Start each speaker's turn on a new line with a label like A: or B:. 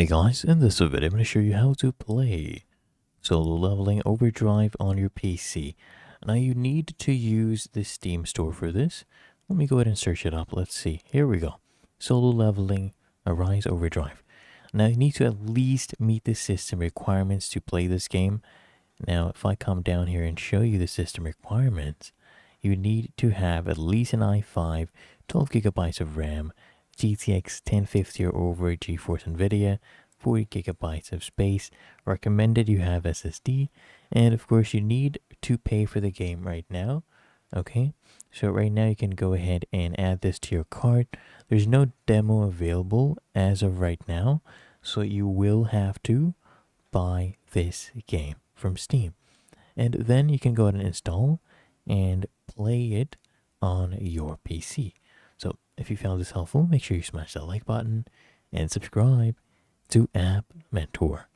A: Hey guys, in this video I'm going to show you how to play solo leveling Overdrive on your PC. Now you need to use the Steam store for this. Let me go ahead and search it up. Let's see. Here we go. Solo leveling Arise Overdrive. Now you need to at least meet the system requirements to play this game. Now if I come down here and show you the system requirements, you need to have at least an i5, 12 gigabytes of RAM, GTX 1050 or over GeForce NVIDIA, 40 gigabytes of space. Recommended you have SSD, and of course you need to pay for the game right now. Okay, so right now you can go ahead and add this to your cart. There's no demo available as of right now, so you will have to buy this game from Steam, and then you can go ahead and install and play it on your PC. So if you found this helpful, make sure you smash that like button and subscribe to App Mentor.